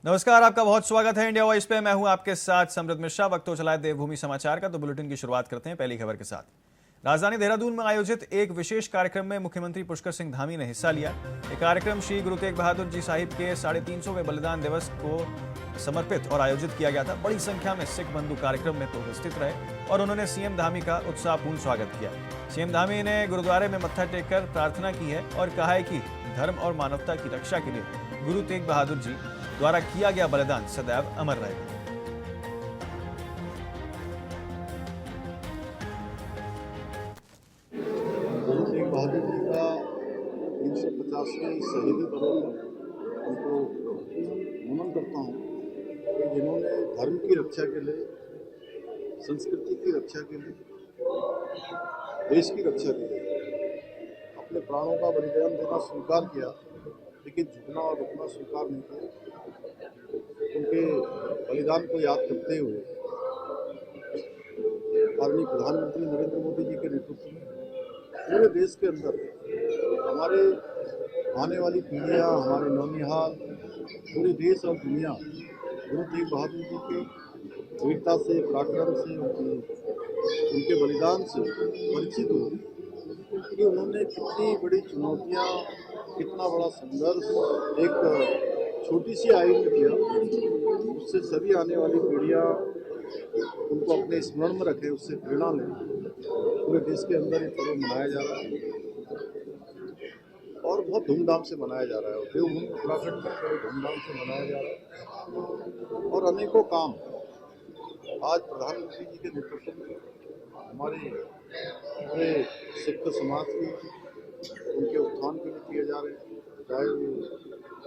नमस्कार, आपका बहुत स्वागत है इंडिया वॉइस पे। मैं हूं आपके साथ समृद्ध मिश्रा। वक्त हो चला है देवभूमि समाचार का, तो बुलेटिन की शुरुआत करते हैं पहली खबर के साथ। राजधानी देहरादून में आयोजित एक विशेष कार्यक्रम में मुख्यमंत्री पुष्कर सिंह धामी ने हिस्सा लिया। यह कार्यक्रम श्री गुरु तेग बहादुर जी साहिब के 350वें बलिदान दिवस को समर्पित और आयोजित किया गया था। बड़ी संख्या में सिख बंधु कार्यक्रम में उपस्थित रहे और उन्होंने सीएम धामी का उत्साहपूर्ण स्वागत किया। सीएम धामी ने गुरुद्वारे में मत्था टेककर प्रार्थना की है और कहा है कि धर्म और मानवता की रक्षा के लिए गुरु तेग बहादुर जी द्वारा किया गया बलिदान सदैव अमर रहेगा। गुरु तेग बहादुर जी का 350वें शहीदी पर्व पर उनको नमन करता हूँ कि जिन्होंने धर्म की रक्षा के लिए, संस्कृति की रक्षा के लिए, देश की रक्षा के लिए अपने प्राणों का बलिदान देना स्वीकार किया, लेकिन झुकना और रुकना स्वीकार नहीं किया। उनके बलिदान को याद करते हुए आदरणीय प्रधानमंत्री नरेंद्र मोदी जी के नेतृत्व में पूरे देश के अंदर हमारे आने वाली पीढ़ियाँ, हमारे नौनिहाल, पूरे देश और दुनिया गुरु तेग बहादुर जी के वीरता से, पराक्रम से, उनके बलिदान से परिचित हो कि उन्होंने कितनी बड़ी चुनौतियाँ, कितना बड़ा संघर्ष एक छोटी सी आयु में किया। उससे सभी आने वाली पीढ़ियाँ उनको अपने स्मरण में रखें, उससे प्रेरणा लें। पूरे देश के अंदर ये पर्व मनाया जा रहा है और बहुत धूमधाम से मनाया जा रहा है। देवभूमि उत्तराखंड में बड़े धूमधाम से मनाया जा रहा है और अनेकों काम आज प्रधानमंत्री जी के नेतृत्व में हमारे पूरे सिख समाज के उनके उत्थान के लिए किए जा रहे हैं। चाहे वो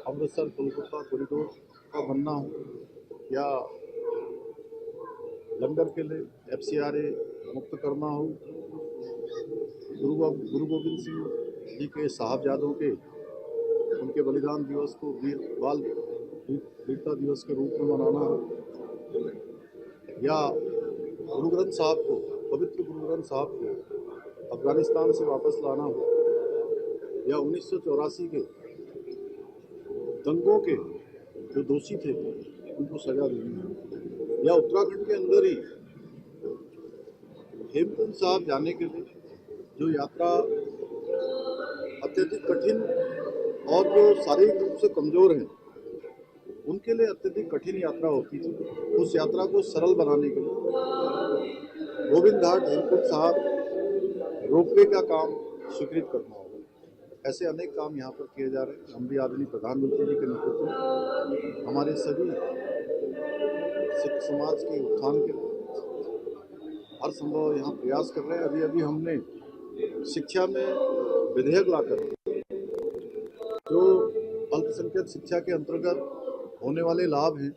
अमृतसर कोलकाता कॉरिडोर का बनना हो या लंगर के लिए FCRA मुक्त करना हो, गुरु गोविंद सिंह जी के साहबजादों के उनके बलिदान दिवस को वीरता दिवस के रूप में मनाना हो, या गुरु ग्रंथ साहब को, पवित्र गुरु ग्रंथ साहब को अफगानिस्तान से वापस लाना हो, या 1984 के दंगों के जो दोषी थे उनको सजा देनी है, या उत्तराखंड के अंदर ही हेमकुंड साहब जाने के लिए जो यात्रा अत्यधिक कठिन और जो शारीरिक रूप से कमजोर हैं उनके लिए अत्यधिक कठिन यात्रा होती थी, उस यात्रा को सरल बनाने के लिए गोविंद घाट हेमकुंड साहब रोपवे का काम स्वीकृत करना होगा। ऐसे अनेक काम यहाँ पर किए जा रहे हैं। हम भी आदरणीय प्रधानमंत्री जी के नेतृत्व में हमारे सभी सिख समाज के उत्थान के लिए हर संभव यहाँ प्रयास कर रहे हैं। अभी अभी हमने शिक्षा में विधेयक लाकर जो अल्पसंख्यक शिक्षा के अंतर्गत होने वाले लाभ हैं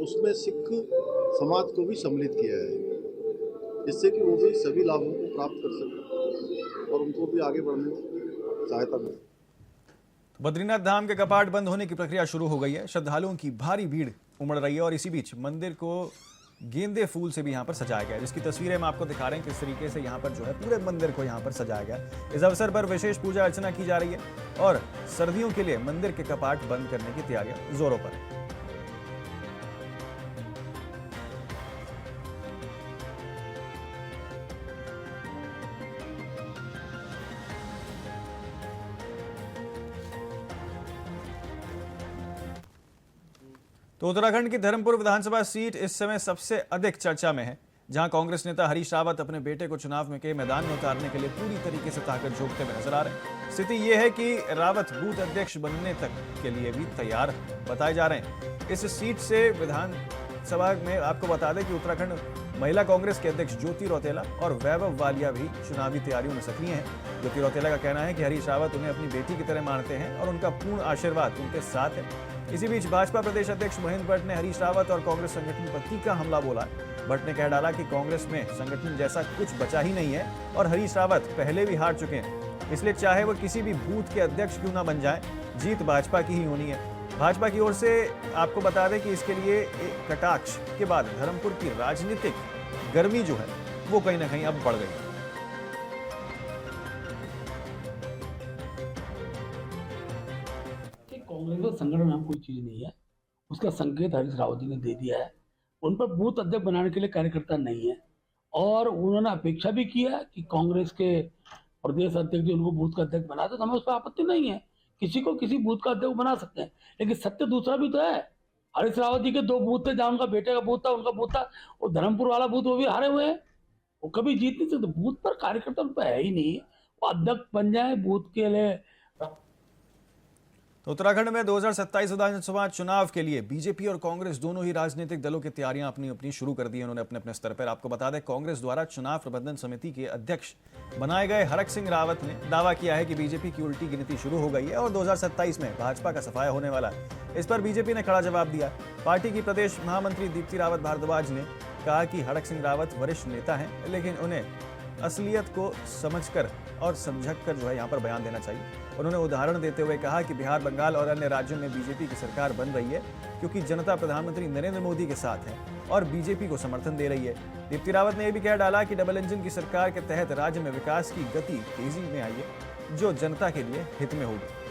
उसमें सिख समाज को भी सम्मिलित किया है, जिससे कि वो भी सभी लाभों को प्राप्त कर सकें और उनको भी आगे बढ़ने में सहायता मिले। बद्रीनाथ धाम के कपाट बंद होने की प्रक्रिया शुरू हो गई है। श्रद्धालुओं की भारी भीड़ उमड़ रही है और इसी बीच मंदिर को गेंदे फूल से भी यहाँ पर सजाया गया है, जिसकी तस्वीरें हम आपको दिखा रहे हैं किस तरीके से यहाँ पर जो है पूरे मंदिर को यहाँ पर सजाया गया। इस अवसर पर विशेष पूजा अर्चना की जा रही है और सर्दियों के लिए मंदिर के कपाट बंद करने की तैयारियां जोरों पर है। तो उत्तराखंड की धर्मपुर विधानसभा सीट इस समय सबसे अधिक चर्चा में है, जहां कांग्रेस नेता हरीश रावत अपने बेटे को चुनाव में के मैदान में उतारने के लिए पूरी तरीके से ताकत झोंकते हुए नजर आ रहे हैं। स्थिति यह है कि रावत बूथ अध्यक्ष बनने तक के लिए भी तैयार बताए जा रहे हैं। इस सीट से विधानसभा में आपको बता दें कि उत्तराखंड महिला कांग्रेस के अध्यक्ष ज्योति रौतेला और वैभव वालिया भी चुनावी तैयारियों में सक्रिय हैं। ज्योति रौतेला का कहना है कि हरीश रावत उन्हें अपनी बेटी की तरह मानते हैं और उनका पूर्ण आशीर्वाद उनके साथ है। इसी बीच भाजपा प्रदेश अध्यक्ष महेंद्र भट्ट ने हरीश रावत और कांग्रेस संगठन पर तीखा हमला बोला। भट्ट ने कह डाला कि कांग्रेस में संगठन जैसा कुछ बचा ही नहीं है और हरीश रावत पहले भी हार चुके हैं, इसलिए चाहे वो किसी भी बूथ के अध्यक्ष क्यों ना बन जाए, जीत भाजपा की ही होनी है। भाजपा की ओर से आपको बता दें कि इसके लिए एक कटाक्ष के बाद धर्मपुर की राजनीतिक गर्मी जो है वो कहीं ना कहीं अब बढ़ गई है। कि कांग्रेस का संगठन नाम कोई चीज नहीं है, उसका संकेत हरीश रावत जी ने दे दिया है। उन पर बूथ अध्यक्ष बनाने के लिए कार्यकर्ता नहीं है और उन्होंने अपेक्षा भी किया कि कांग्रेस के प्रदेश अध्यक्ष जो उनको बूथ का अध्यक्ष बना दे, तो हमें उस पर आपत्ति नहीं है। किसी को किसी बूथ का अध्यक्ष बना सकते हैं, लेकिन सत्य दूसरा भी तो है। हरीश रावत जी के 2 बूथ थे, जहाँ उनका बेटे का बूथ था, उनका बूथ था, वो धर्मपुर वाला बूथ, वो भी हारे हुए हैं। वो कभी जीत नहीं सकते। बूथ पर कार्यकर्ता उन पर है ही नहीं। वो अध्यक्ष बन जाए बूथ के लिए। तो उत्तराखंड में 2027 विधानसभा चुनाव के लिए बीजेपी और कांग्रेस दोनों ही राजनीतिक दलों की तैयारियां अपनी अपनी शुरू कर दी है उन्होंने अपने अपने स्तर पर। आपको बता दें, कांग्रेस द्वारा चुनाव प्रबंधन समिति के अध्यक्ष बनाए गए हरक सिंह रावत ने दावा किया है कि बीजेपी की उल्टी गिनती शुरू हो गई है और 2027 में भाजपा का सफाया होने वाला है। इस पर बीजेपी ने कड़ा जवाब दिया। पार्टी की प्रदेश महामंत्री दीप्ति रावत भारद्वाज ने कहा कि हरक सिंह रावत वरिष्ठ नेता हैं, लेकिन उन्हें असलियत को समझकर और समझकर जो है यहाँ पर बयान देना चाहिए। उन्होंने उदाहरण देते हुए कहा कि बिहार, बंगाल और अन्य राज्यों में बीजेपी की सरकार बन रही है क्योंकि जनता प्रधानमंत्री नरेंद्र मोदी के साथ है और बीजेपी को समर्थन दे रही है। दीप्ति रावत ने यह भी कह डाला कि डबल इंजन की सरकार के तहत राज्य में विकास की गति तेजी में आई है, जो जनता के लिए हित में होगी।